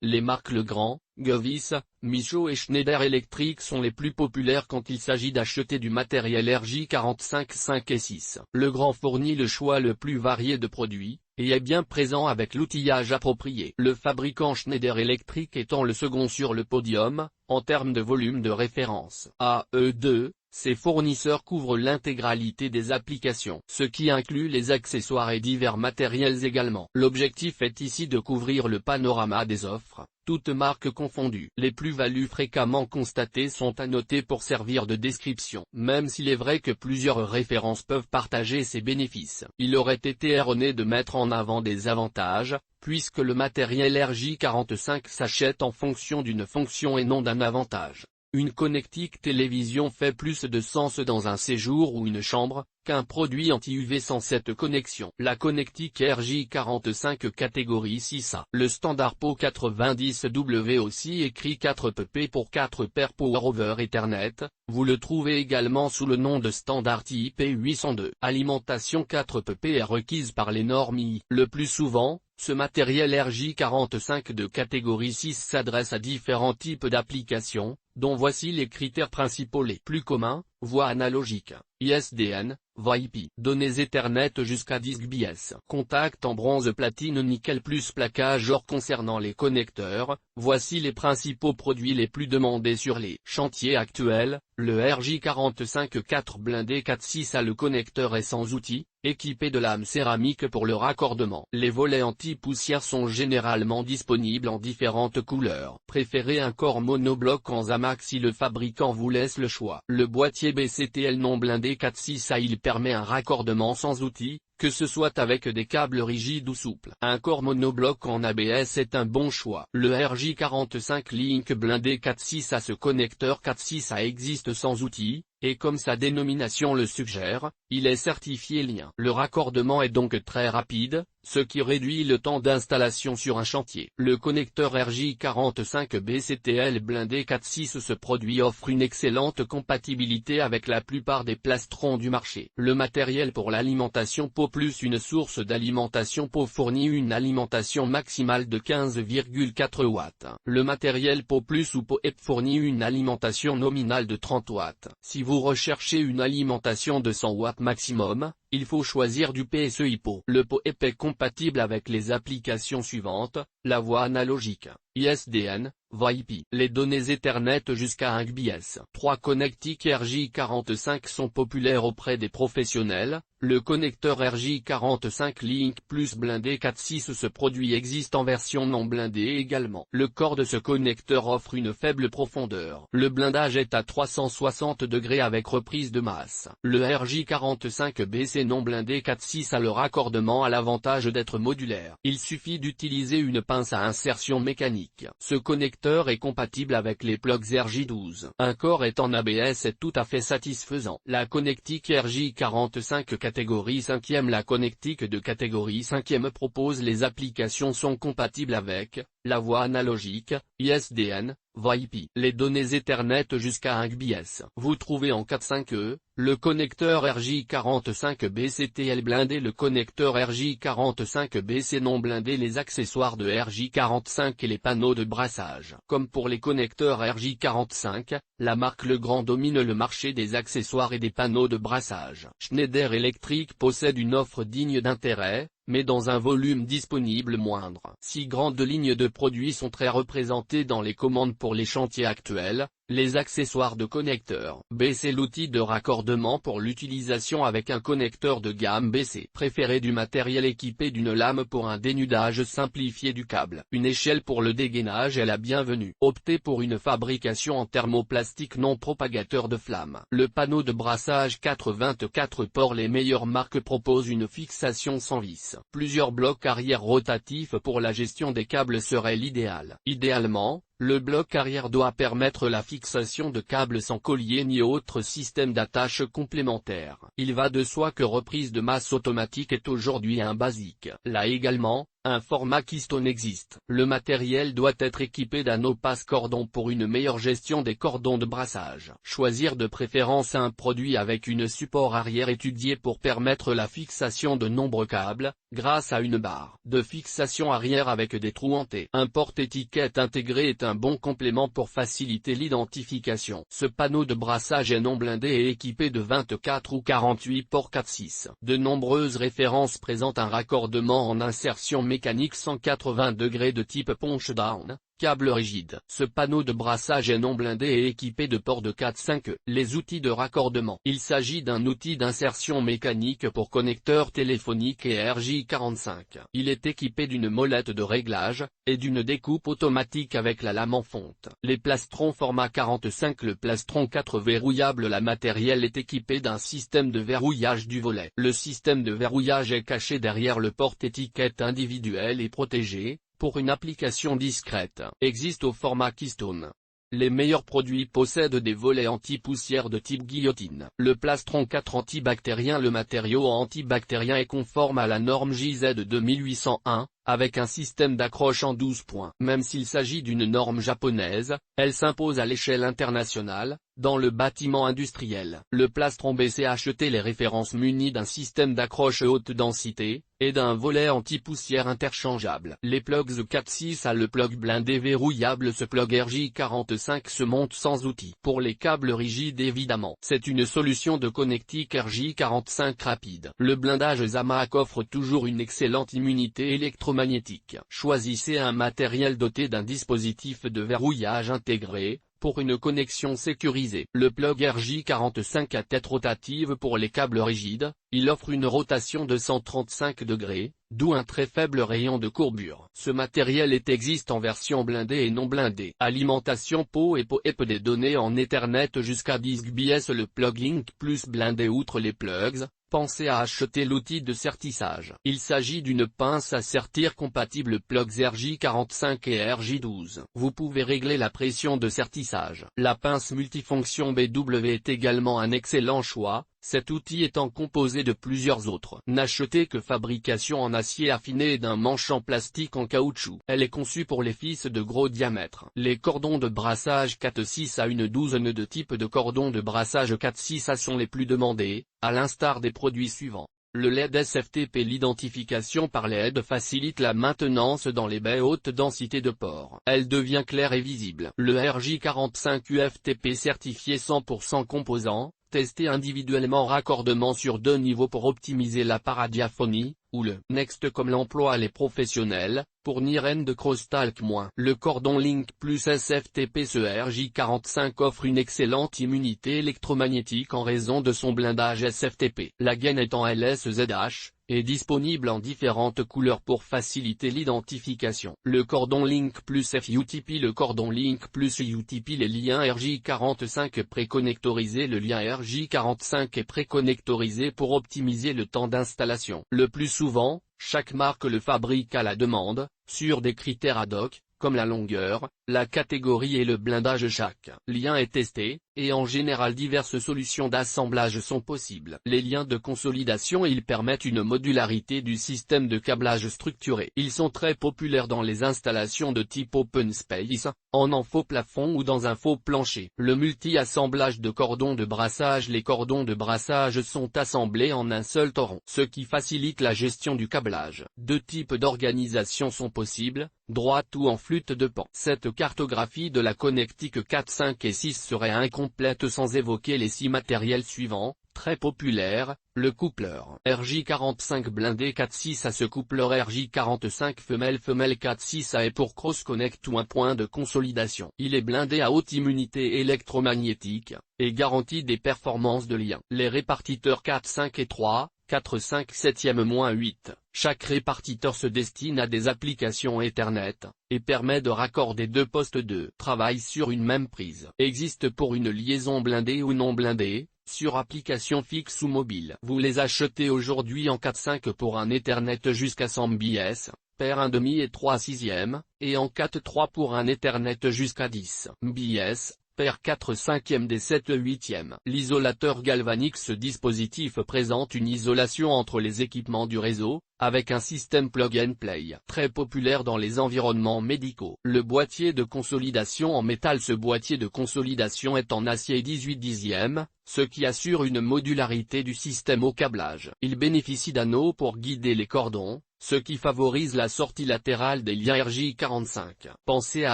Les marques Legrand, Govis, Michaud et Schneider Electric sont les plus populaires quand il s'agit d'acheter du matériel RJ45 5 et 6. Legrand fournit le choix le plus varié de produits, et est bien présent avec l'outillage approprié. Le fabricant Schneider Electric étant le second sur le podium, en termes de volume de référence. AE2, ses fournisseurs couvrent l'intégralité des applications, ce qui inclut les accessoires et divers matériels également. L'objectif est ici de couvrir le panorama des offres, toutes marques confondues. Les plus-values fréquemment constatées sont à noter pour servir de description. Même s'il est vrai que plusieurs références peuvent partager ces bénéfices, il aurait été erroné de mettre en avant des avantages, puisque le matériel RJ45 s'achète en fonction d'une fonction et non d'un avantage. Une connectique télévision fait plus de sens dans un séjour ou une chambre, qu'un produit anti-UV sans cette connexion. La connectique RJ45 catégorie 6A. Le standard PO 90W aussi écrit 4PP pour 4 paires Power over Ethernet, vous le trouvez également sous le nom de standard IP 802. Alimentation 4PP est requise par les normes I. Le plus souvent, ce matériel RJ45 de catégorie 6 s'adresse à différents types d'applications, dont voici les critères principaux les plus communs: voie analogique, ISDN, voie IP, données Ethernet jusqu'à 10 Gbps, contact en bronze platine nickel plus plaquage or. Concernant les connecteurs, voici les principaux produits les plus demandés sur les chantiers actuels. Le RJ45 4 blindé 4.6 a le connecteur est sans outil, équipé de lames céramiques pour le raccordement. Les volets anti-poussière sont généralement disponibles en différentes couleurs. Préférez un corps monobloc en Zamax si le fabricant vous laisse le choix. Le boîtier BCTL non blindé 4.6A il permet un raccordement sans outil, que ce soit avec des câbles rigides ou souples. Un corps monobloc en ABS est un bon choix. Le RJ45 Link blindé 4.6A ce connecteur 4.6A existe sans outil, et comme sa dénomination le suggère, il est certifié lien. Le raccordement est donc très rapide, ce qui réduit le temps d'installation sur un chantier. Le connecteur RJ45 BCTL blindé 4.6 ce produit offre une excellente compatibilité avec la plupart des plastrons du marché. Le matériel pour l'alimentation PO plus une source d'alimentation PO fournit une alimentation maximale de 15,4 watts. Le matériel PO plus ou PO EP fournit une alimentation nominale de 30 watts. Si vous recherchez une alimentation de 100 watts maximum, il faut choisir du PSEI PO. Le PO EP est compatible avec les applications suivantes: la voie analogique, ISDN, voie IP. Les données Ethernet jusqu'à 1 Gbps. 3 connectiques RJ45 sont populaires auprès des professionnels. Le connecteur RJ45 Link plus blindé 4.6 ce produit existe en version non blindée également. Le corps de ce connecteur offre une faible profondeur. Le blindage est à 360 degrés avec reprise de masse. Le RJ45 BC non blindé 4.6 a le raccordement à l'avantage d'être modulaire. Il suffit d'utiliser une pince à insertion mécanique. Ce connecteur est compatible avec les plugs RJ12. Un corps est en ABS est tout à fait satisfaisant. La connectique RJ45 catégorie 5e. La connectique de catégorie 5e propose les applications sont compatibles avec la voie analogique, ISDN, voie IP. Les données Ethernet jusqu'à 1 Gbps. Vous trouvez en 4.5e, le connecteur RJ45 BCTL blindé, le connecteur RJ45 BC non blindé, les accessoires de RJ45 et les panneaux de brassage. Comme pour les connecteurs RJ45, la marque Legrand domine le marché des accessoires et des panneaux de brassage. Schneider Electric possède une offre digne d'intérêt, mais dans un volume disponible moindre. 6 grandes lignes de produits sont très représentées dans les commandes pour les chantiers actuels. Les accessoires de connecteurs BC, l'outil de raccordement pour l'utilisation avec un connecteur de gamme BC. Préféré du matériel équipé d'une lame pour un dénudage simplifié du câble. Une échelle pour le dégainage est la bienvenue. Optez pour une fabrication en thermoplastique non propagateur de flamme. Le panneau de brassage 4/24 ports. Les meilleures marques proposent une fixation sans vis. Plusieurs blocs arrière rotatifs pour la gestion des câbles serait l'idéal. Idéalement, le bloc arrière doit permettre la fixation de câbles sans collier ni autre système d'attache complémentaire. Il va de soi que reprise de masse automatique est aujourd'hui un basique. Là également, un format Keystone existe. Le matériel doit être équipé d'un opace cordon pour une meilleure gestion des cordons de brassage. Choisir de préférence un produit avec une support arrière étudié pour permettre la fixation de nombreux câbles, grâce à une barre de fixation arrière avec des trous en T. Un porte-étiquette intégré est un bon complément pour faciliter l'identification. Ce panneau de brassage est non blindé et équipé de 24 ou 48 ports 4/6. De nombreuses références présentent un raccordement en insertion mécanique 180 degrés de type punch-down, câble rigide. Ce panneau de brassage est non blindé et équipé de ports de 4/5. Les outils de raccordement. Il s'agit d'un outil d'insertion mécanique pour connecteurs téléphoniques et RJ45. Il est équipé d'une molette de réglage, et d'une découpe automatique avec la lame en fonte. Les plastrons format 45. Le plastron 4 verrouillable. La matériel est équipé d'un système de verrouillage du volet. Le système de verrouillage est caché derrière le porte-étiquette individuel et protégé, pour une application discrète. Existe au format Keystone. Les meilleurs produits possèdent des volets anti-poussière de type guillotine. Le plastron 4 antibactérien. Le matériau antibactérien est conforme à la norme JZ 2801, avec un système d'accroche en 12 points. Même s'il s'agit d'une norme japonaise, elle s'impose à l'échelle internationale, dans le bâtiment industriel. Le plastron BCHT. Les références munies d'un système d'accroche haute densité, et d'un volet anti-poussière interchangeable. Les plugs 4/6 à le plug blindé verrouillable. Ce plug RJ45 se monte sans outil. Pour les câbles rigides évidemment. C'est une solution de connectique RJ45 rapide. Le blindage Zamac offre toujours une excellente immunité électromagnétique. Choisissez un matériel doté d'un dispositif de verrouillage intégré, pour une connexion sécurisée. Le plug RJ45 à tête rotative. Pour les câbles rigides, il offre une rotation de 135 degrés, d'où un très faible rayon de courbure. Ce matériel existe en version blindée et non blindée. Alimentation PoE des données en Ethernet jusqu'à 10 Gbps. Le plug Link Plus blindé. Outre les plugs, pensez à acheter l'outil de sertissage. Il s'agit d'une pince à sertir compatible plugs RJ45 et RJ12. Vous pouvez régler la pression de sertissage. La pince multifonction BW est également un excellent choix, cet outil étant composé de plusieurs autres. N'achetez que fabrication en acier affiné et d'un manche en plastique en caoutchouc. Elle est conçue pour les fils de gros diamètre. Les cordons de brassage 4/6 à une douzaine de types de cordons de brassage 4/6 sont les plus demandés, à l'instar des produits suivants. Le LED SFTP. L'identification par LED facilite la maintenance dans les baies haute densité de port. Elle devient claire et visible. Le RJ45 UFTP certifié 100% composant, testé individuellement. Raccordement sur 2 niveaux pour optimiser la paradiaphonie, ou le Next comme l'emploient les professionnels, pour Niren de Crosstalk-. Le cordon Link Plus SFTP. Ce RJ45 offre une excellente immunité électromagnétique en raison de son blindage SFTP. La gaine est en LSZH, est disponible en différentes couleurs pour faciliter l'identification. Le cordon Link Plus FUTP. Le cordon Link Plus UTP. Les liens RJ45 préconnectorisés. Le lien RJ45 est préconnectorisé pour optimiser le temps d'installation. Le plus souvent, chaque marque le fabrique à la demande, sur des critères ad hoc, comme la longueur, la catégorie et le blindage. Chaque lien est testé, et en général diverses solutions d'assemblage sont possibles. Les liens de consolidation. Ils permettent une modularité du système de câblage structuré. Ils sont très populaires dans les installations de type open space, en faux plafond ou dans un faux plancher. Le multi-assemblage de cordons de brassage. Les cordons de brassage sont assemblés en un seul torrent, ce qui facilite la gestion du câblage. 2 types d'organisation sont possibles, droite ou en flûte de Pan. Cette cartographie de la connectique 4, 5 et 6 serait incomplète sans évoquer les 6 matériels suivants, très populaires. Le coupleur RJ45 blindé 4/6 à. Ce coupleur RJ45 femelle 4/6 à est pour cross-connect ou un point de consolidation. Il est blindé à haute immunité électromagnétique, et garantit des performances de lien. Les répartiteurs 4, 5 et 3, 4, 5, 7e-8. Chaque répartiteur se destine à des applications Ethernet, et permet de raccorder 2 postes de travail sur une même prise. Existe pour une liaison blindée ou non blindée, sur application fixe ou mobile. Vous les achetez aujourd'hui en 4/5 pour un Ethernet jusqu'à 100 Mbps, paire 1/2 et 3/6, et en 4/3 pour un Ethernet jusqu'à 10 Mbps, perd 4/5 des 7/8. L'isolateur galvanique. Ce dispositif présente une isolation entre les équipements du réseau, avec un système plug-and-play très populaire dans les environnements médicaux. Le boîtier de consolidation en métal. Ce boîtier de consolidation est en acier 18/10, ce qui assure une modularité du système au câblage. Il bénéficie d'anneaux pour guider les cordons, ce qui favorise la sortie latérale des liens RJ45. Pensez à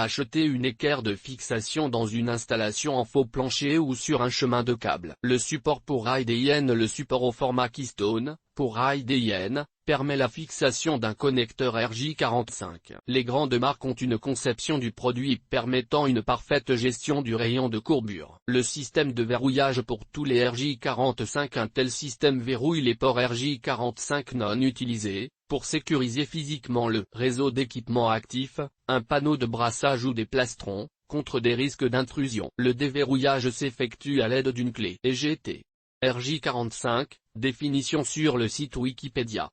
acheter une équerre de fixation dans une installation en faux plancher ou sur un chemin de câble. Le support pour IDN. Le support au format Keystone, pour IDN, permet la fixation d'un connecteur RJ45. Les grandes marques ont une conception du produit permettant une parfaite gestion du rayon de courbure. Le système de verrouillage pour tous les RJ45. Un tel système verrouille les ports RJ45 non utilisés, pour sécuriser physiquement le réseau d'équipements actifs, un panneau de brassage ou des plastrons, contre des risques d'intrusion. Le déverrouillage s'effectue à l'aide d'une clé EGT. RJ45, définition sur le site Wikipédia.